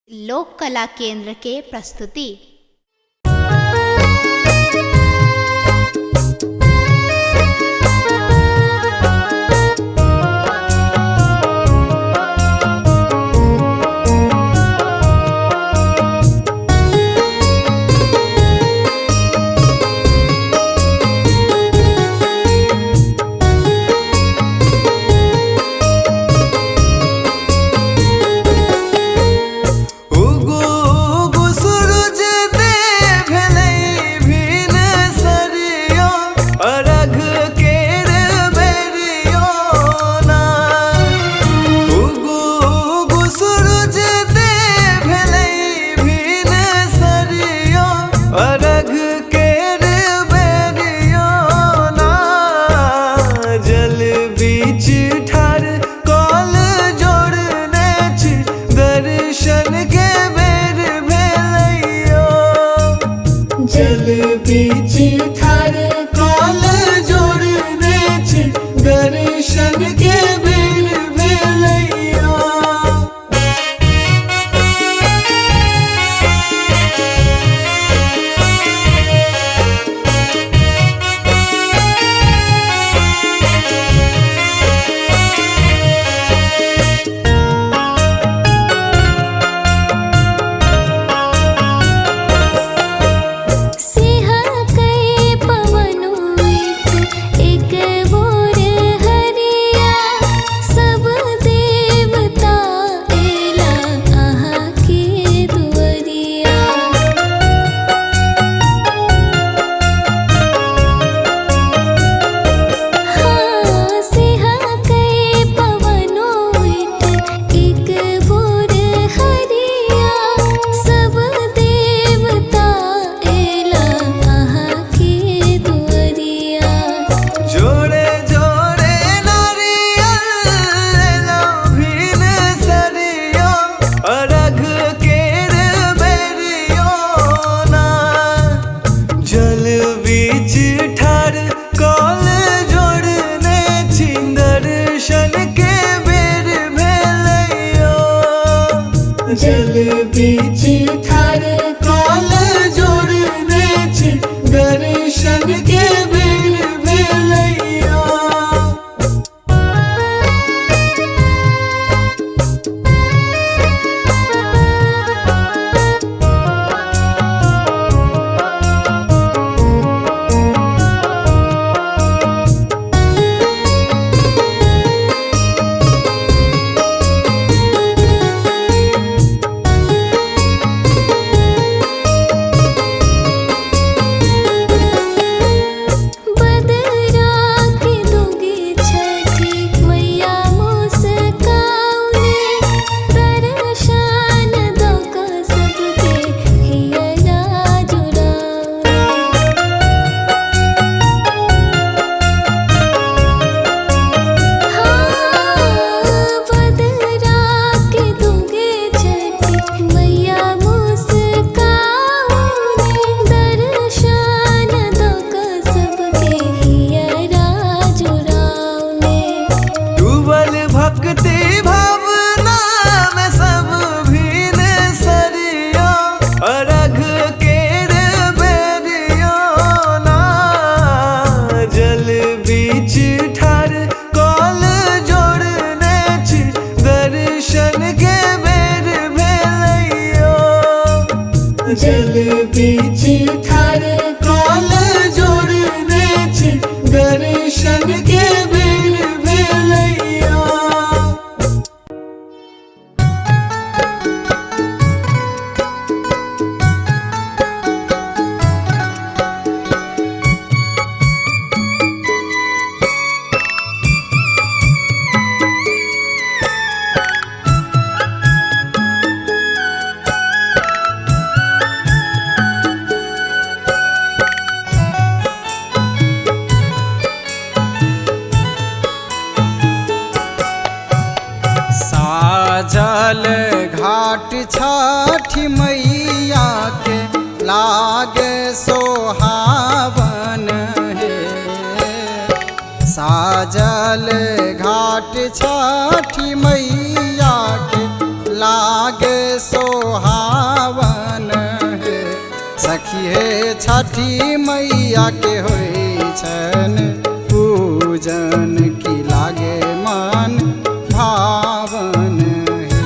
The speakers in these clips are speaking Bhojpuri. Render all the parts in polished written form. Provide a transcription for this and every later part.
लोक कला केंद्र के प्रस्तुति। जल बीच ठार काल जोड़ने छी दर्शन के बेर भेलैया। जल बीच ठार काल जोड़ने छी दर्शन के बेर भेलैया। जल बीच ठार काल जोड़ने छी दर्शन के बेर भेलैया। साजल घाट छठी मैया के लागे सोहावन है। साजल घाट छठी मैया के लागे सोहावन हे छठी मैया के होई छन पूजन की लागे मन भावन हे।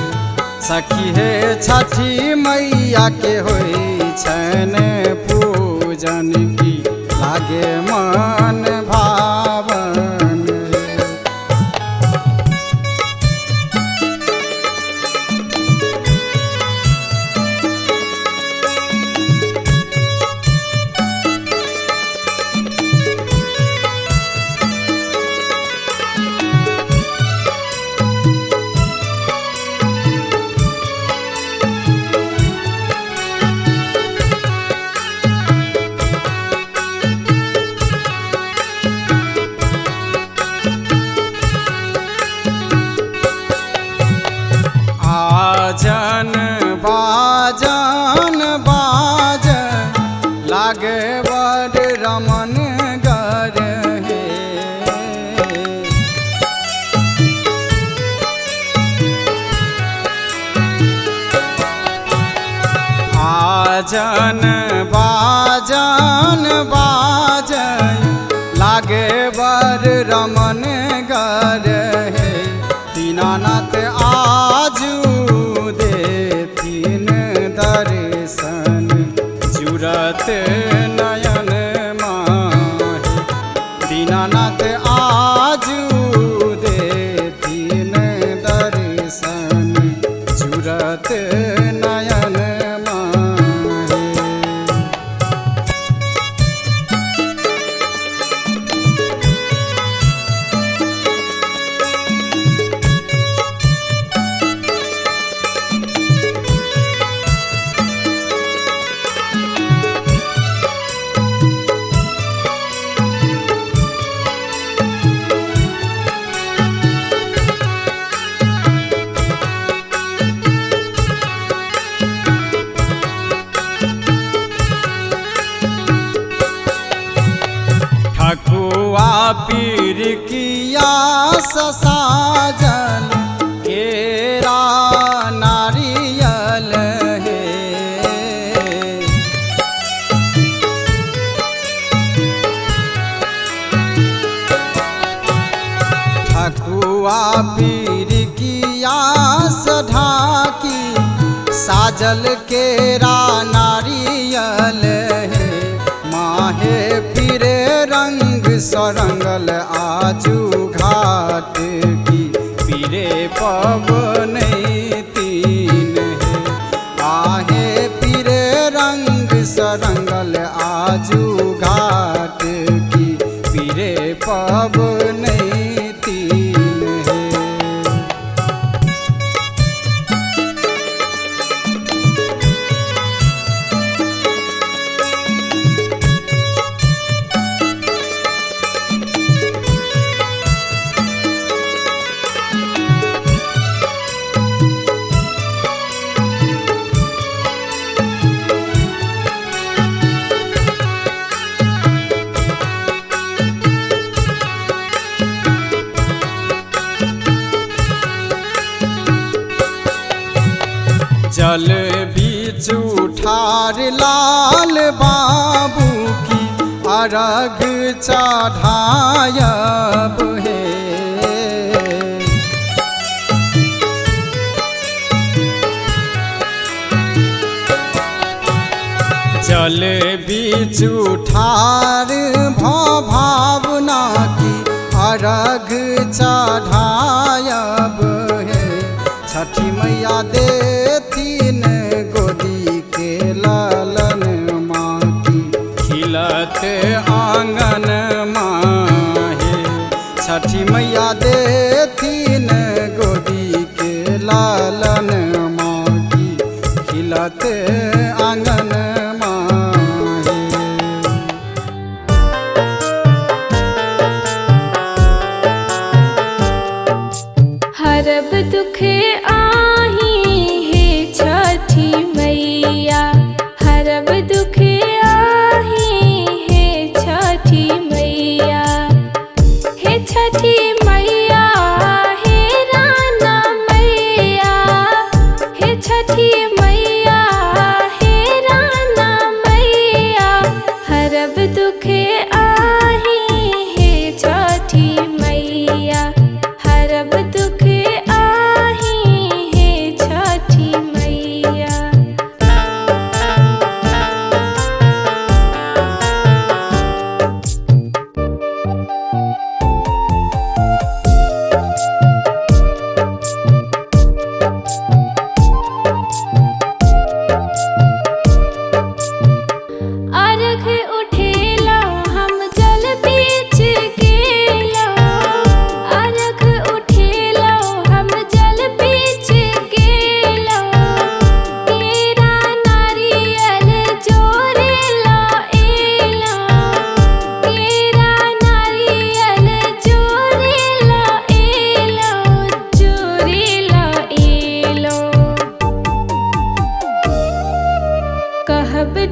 सखी हे छठी मैया के होई छन पूजन की लागे मन भावन हे। आजन बाजन बाजन लागे बड़ रमन गर हे। आजन बाजन बाजन लागे बड़ रमन गर हे। दीनानाथ आजू देथिन दर्शन जुरत नयन माहे। दीनानाथ आजू देथिन दर्शन जुरत नयन माहे। ठकुआ पीर किया साजन केरा नारियल हे। ठकुआ पीर किया ढाकी साजल केरा नारियल हे। माहे पीरे रंग सरंगल आजू घाट की पीरे पवन तीन है। आहे पीरे रंग सरंगल आजू घाट की पीरे पवन तीन है। जल बीच उठार लाल बाबू की अर्घ चढ़ायब हे। जल बीच उठार भावना की अर्घ चढ़ायब हे। छठी मैया देथिन गोदी के लालन माँ की खिलत आंगन माहे। छठी मैया देथिन गोदी के लालन माँ की खिलत आंगन माहे। हरब दुखे आही हे छठी मैया। हरब दुखे आही हे छठी मैया। हे छठी मैया हे राना मैया। हे छठी मैया हे राना मैया।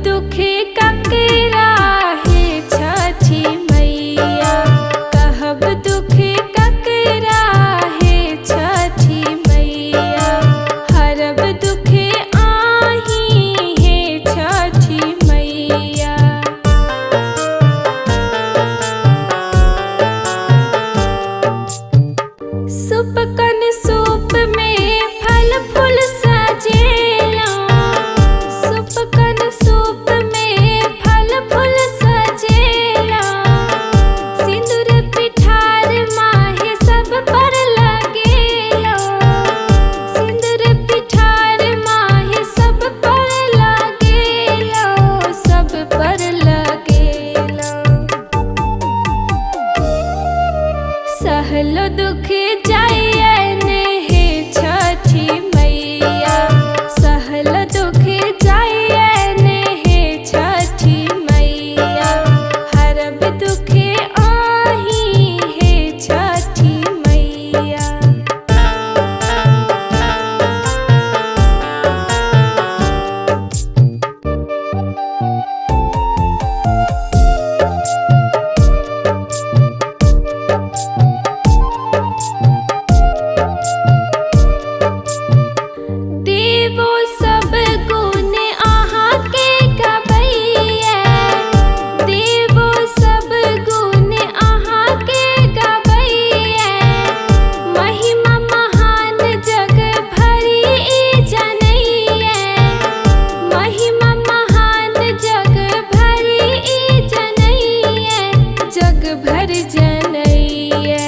दुखे ककरा हे छठी मैया, कहब दुखे ककरा हे छठी मैया, हरब दुखे आही हे छठी मैया। सुपकन सूप में फल फूल सजेला, सुपकन सूप में फल फूल सजेला, सिंदूर पिठार माहे सब पर लगेला, सिंदूर पिठार माहे सब पर लगेला, सब पर लगेला। सहलो दुख जायन हे छठी मैया, सहल दुख जायन हे छठी मैया, हरब दुखे आही हे छठी मैया। देवो सब गुण अहाँ के गबैया, देवो सब गुण अहाँ के गबैया, महिमा महान जग भरी ई जनैया, महिमा महान जग भरी ई जनैया, जग भर जनैया।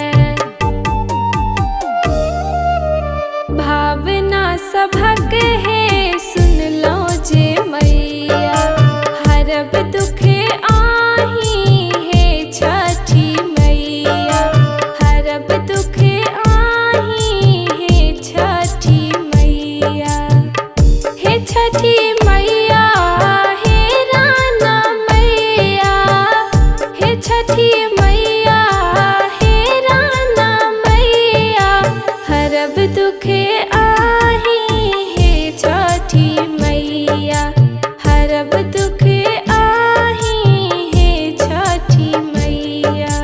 भावना सभक है सुन लो जे मैया, हरब दुखे आही हे छठी मैया, हरब दुखे आही हे छठी मैया। हे छठी मैया हे राना मैया, हे छठी मैया हे राना मैया, हरब दुखे आही हे छठी मैया, हरब दुखे आही हे छठी मैया।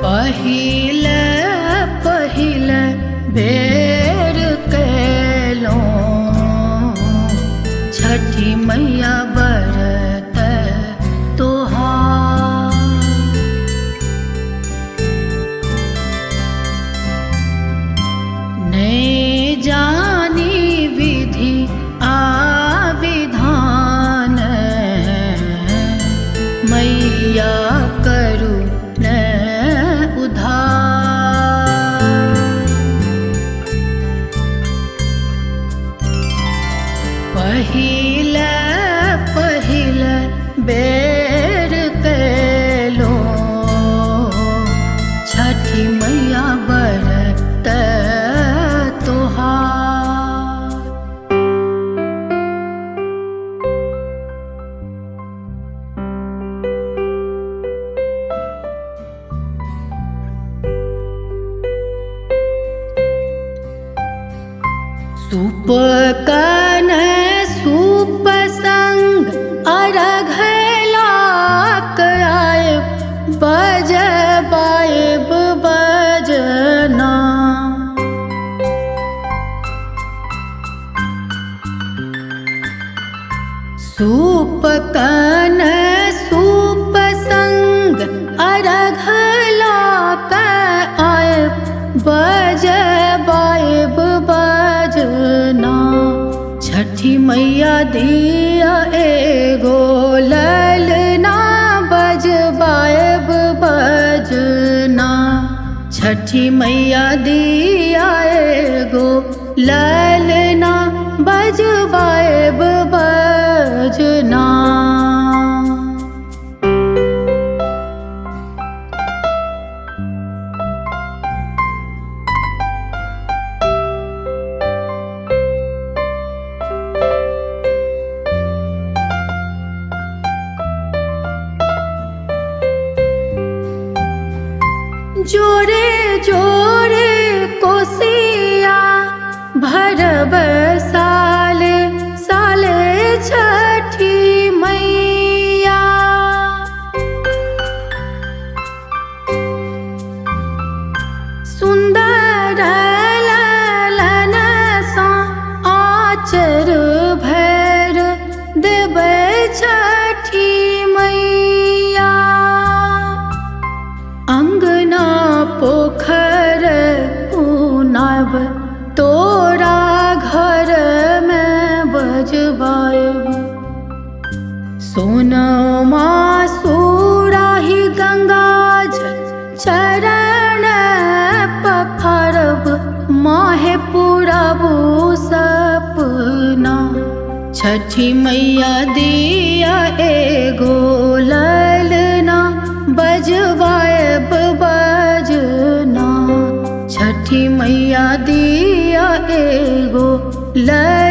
पहिल पहिल बेर कैलो छठी मैया बरत तोहार, नहीं जानी विधि आ विधान, मैया करू न उधार। पहिल पहिल बेर कैलो छठी मैया बरत तोहार। सूपकन सूप संग अर्घ लाक आयब बजबायब बजना, सूपकन सूप संग अर्घ लाक आयब बजबायब बजना। छठी मैया दिया एगो ललना बजबायब बजना, छठी मैया दिया एगो ललना बजबायब बजना। जोड़े कोसिया भरब साले साले छठी मैया। सुंदर ललन सा आचर भैर देबै छठी मैया। अंगना पोखर पुनाब तोरा घर में बजबायब। सोनमा सुराही गंगा जल चरण पखरब माहे पुरबू सपना। छठी मैया दिया एगो ललना बजवायब बजना। छठी मैया दिया एगो ललना